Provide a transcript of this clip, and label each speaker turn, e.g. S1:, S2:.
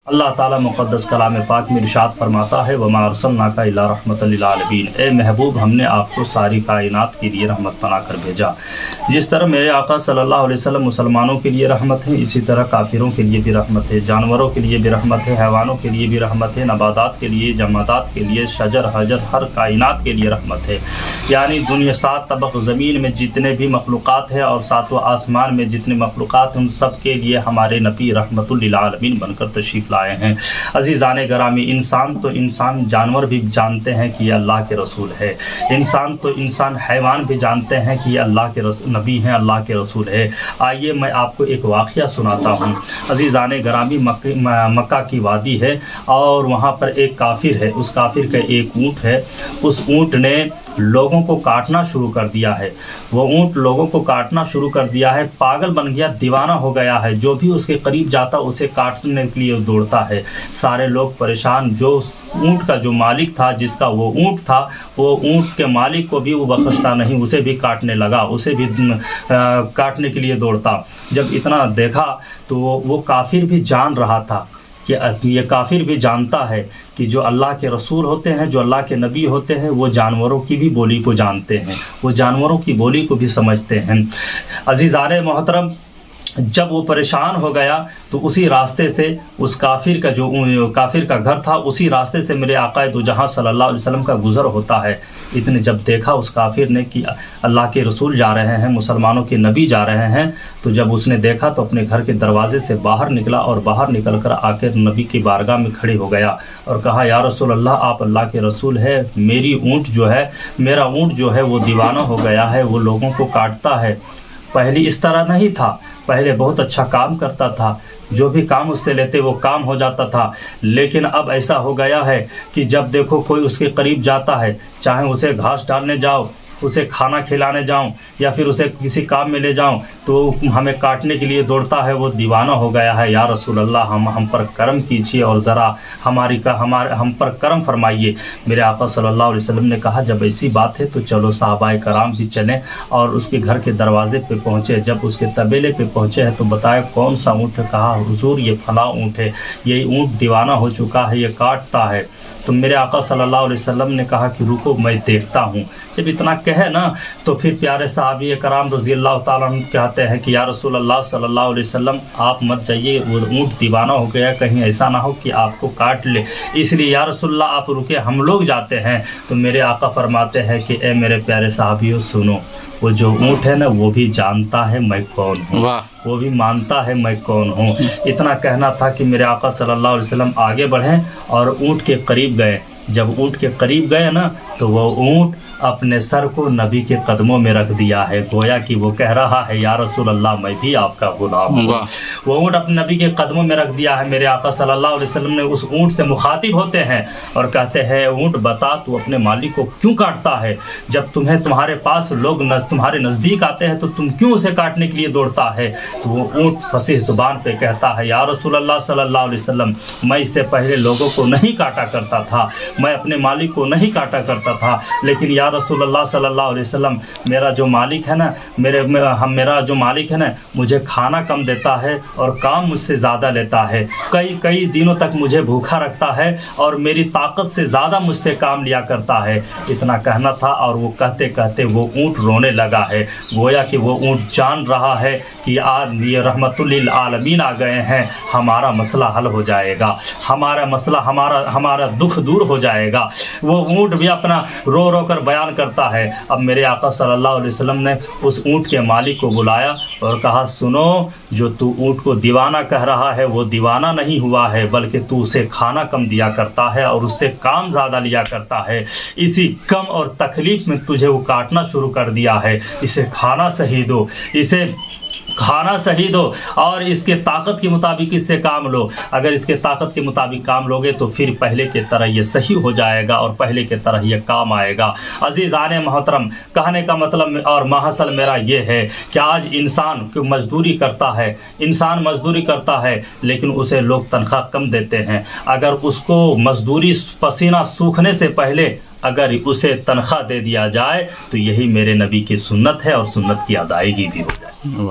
S1: اللہ تعالیٰ مقدس کلام پاک میں ارشاد فرماتا ہے وما ارسلناک الا رحمۃ للعالمین، اے محبوب ہم نے آپ کو ساری کائنات کے لیے رحمت بنا کر بھیجا۔ جس طرح میرے آقا صلی اللہ علیہ وسلم مسلمانوں کے لیے رحمت ہے، اسی طرح کافروں کے لیے بھی رحمت ہے، جانوروں کے لیے بھی رحمت ہے، حیوانوں کے لیے بھی رحمت ہے، نباتات کے لیے، جمادات کے لیے، شجر حجر ہر کائنات کے لیے رحمت ہے۔ یعنی دنیا 7 طبق زمین میں جتنے بھی مخلوقات ہیں اور 7واں آسمان میں جتنے مخلوقات ہیں ان سب کے لیے ہمارے نبی رحمت للعالمین بن کر تشریف لائے ہیں۔ عزیزان گرامی، انسان تو انسان، جانور بھی جانتے ہیں کہ یہ اللہ کے رسول ہے، انسان تو انسان، حیوان بھی جانتے ہیں کہ یہ اللہ کے نبی ہیں، اللہ کے رسول ہے۔ آئیے میں آپ کو ایک واقعہ سناتا ہوں۔ عزیزان گرامی، مکہ کی وادی ہے اور وہاں پر ایک کافر ہے، اس کافر کا ایک اونٹ ہے، اس اونٹ نے لوگوں کو کاٹنا شروع کر دیا ہے، وہ اونٹ لوگوں کو کاٹنا شروع کر دیا ہے، پاگل بن گیا، دیوانہ ہو گیا ہے، جو بھی اس کے قریب جاتا اسے کاٹنے کے لیے دوڑتا ہے۔ سارے لوگ پریشان، جو اونٹ کا جو مالک تھا، جس کا وہ اونٹ تھا، وہ اونٹ کے مالک کو بھی وہ بخشتا نہیں، اسے بھی کاٹنے لگا، اسے بھی کاٹنے کے لیے دوڑتا۔ جب اتنا دیکھا تو وہ کافر بھی جان رہا تھا کہ یہ کافر بھی جانتا ہے کہ جو اللہ کے رسول ہوتے ہیں، جو اللہ کے نبی ہوتے ہیں، وہ جانوروں کی بھی بولی کو جانتے ہیں، وہ جانوروں کی بولی کو بھی سمجھتے ہیں۔ عزیزان محترم، جب وہ پریشان ہو گیا تو اسی راستے سے اس کافر کا گھر تھا، اسی راستے سے میرے آقا دو جہاں صلی اللہ علیہ وسلم کا گزر ہوتا ہے۔ اتنے جب دیکھا اس کافر نے کہ اللہ کے رسول جا رہے ہیں، مسلمانوں کے نبی جا رہے ہیں، تو جب اس نے دیکھا تو اپنے گھر کے دروازے سے باہر نکلا اور باہر نکل کر آ کر نبی کی بارگاہ میں کھڑے ہو گیا اور کہا یا رسول اللہ، آپ اللہ کے رسول ہے، میرا اونٹ جو ہے وہ دیوانہ ہو گیا ہے، وہ لوگوں کو کاٹتا ہے۔ پہلے اس طرح نہیں تھا، پہلے بہت اچھا کام کرتا تھا، جو بھی کام اس سے لیتے وہ کام ہو جاتا تھا، لیکن اب ایسا ہو گیا ہے کہ جب دیکھو کوئی اس کے قریب جاتا ہے، چاہے اسے گھاس ڈالنے جاؤ، اسے کھانا کھلانے جاؤں یا پھر اسے کسی کام میں لے جاؤں تو ہمیں کاٹنے کے لیے دوڑتا ہے، وہ دیوانہ ہو گیا ہے۔ یا رسول اللہ، ہم پر کرم کیجیے اور ذرا ہم پر کرم فرمائیے۔ میرے آقا صلی اللہ علیہ وسلم نے کہا جب ایسی بات ہے تو چلو صحابہ کرام بھی چلیں، اور اس کے گھر کے دروازے پہ پہنچے۔ جب اس کے طبیلے پہ پہنچے ہیں تو بتایا کون سا اونٹ ہے؟ کہا حضور یہ فلاں اونٹ ہے، یہ اونٹ دیوانہ ہو چکا ہے، یہ کاٹتا ہے۔ تو میرے آقا صلی اللہ علیہ وسلم نے کہا کہ رکو میں دیکھتا ہوں۔ جب اتنا کہے نا تو پھر پیارے صحابی کرام رضی اللہ تعالیٰ عنہ کہتے ہیں کہ یا رسول اللہ صلی اللہ علیہ وسلم، آپ مت جائیے، وہ اونٹ دیوانہ ہو گیا، کہیں ایسا نہ ہو کہ آپ کو کاٹ لے، اس لیے یا رسول اللہ آپ رکے، ہم لوگ جاتے ہیں۔ تو میرے آقا فرماتے ہیں کہ اے میرے پیارے صحابیوں سنو، وہ جو اونٹ ہے نا وہ بھی جانتا ہے میں کون ہوں، وہ بھی مانتا ہے میں کون ہوں۔ اتنا کہنا تھا کہ میرے آقا صلی اللہ علیہ وسلم آگے بڑھیں اور اونٹ کے قریب گئے۔ جب اونٹ کے قریب گئے نا تو وہ اونٹ اپنے سر کو نبی کے قدموں میں رکھ دیا ہے، گویا کہ وہ کہہ رہا ہے یا رسول اللہ میں بھی آپ کا غلام ہوں۔ وہ اونٹ اپنے نبی کے قدموں میں رکھ دیا ہے۔ میرے آقا صلی اللہ علیہ وسلم نے اس اونٹ سے مخاطب ہوتے ہیں اور کہتے ہیں اونٹ بتا تو اپنے مالک کو کیوں کاٹتا ہے؟ جب تمہارے پاس لوگ تمہارے نزدیک آتے ہیں تو تم کیوں اسے کاٹنے کے لیے دوڑتا ہے؟ تو وہ اونٹ فصیح زبان پہ کہتا ہے یا رسول اللہ صلی اللہ علیہ وسلم، میں اس سے پہلے لوگوں کو نہیں کاٹا کرتا تھا، میں اپنے مالک کو نہیں کاٹا کرتا تھا، لیکن یا رسول اللہ صلی اللہ علیہ وسلم، میرا جو مالک ہے نا مجھے کھانا کم دیتا ہے اور کام مجھ سے زیادہ لیتا ہے، کئی دنوں تک مجھے بھوکا رکھتا ہے اور میری طاقت سے زیادہ مجھ سے کام لیا کرتا ہے۔ اتنا کہنا تھا اور وہ کہتے کہتے وہ اونٹ رونے لگا ہے، گویا کہ وہ اونٹ جان رہا ہے کہ آج یہ رحمت للعالمین آ گئے ہیں، ہمارا مسئلہ حل ہو جائے گا، ہمارا مسئلہ ہمارا دکھ دور ہو جائے گا۔ وہ اونٹ بھی اپنا رو رو کر بیان کرتا ہے۔ اب میرے آقا صلی اللہ علیہ وسلم نے اس اونٹ کے مالک کو بلایا اور کہا سنو، جو تو اونٹ کو دیوانہ کہہ رہا ہے وہ دیوانہ نہیں ہوا ہے، بلکہ تو اسے کھانا کم دیا کرتا ہے اور اس سے کام زیادہ لیا کرتا ہے، اسی غم اور تکلیف میں تجھے وہ کاٹنا شروع کر دیا ہے، اسے کھانا صحیح دو، اسے کھانا صحیح دو اور اس کے طاقت کے مطابق اس سے کام لو۔ اگر اس کے طاقت کے مطابق کام لوگے تو پھر پہلے کی طرح یہ صحیح ہو جائے گا اور پہلے کی طرح یہ کام آئے گا۔ عزیزان محترم، کہنے کا مطلب اور محصل میرا یہ ہے کہ آج انسان مزدوری کرتا ہے لیکن اسے لوگ تنخواہ کم دیتے ہیں۔ اگر اس کو مزدوری پسینہ سوکھنے سے پہلے اگر اسے تنخواہ دے دیا جائے تو یہی میرے نبی کی سنت ہے اور سنت کی ادائیگی بھی ہو جائے۔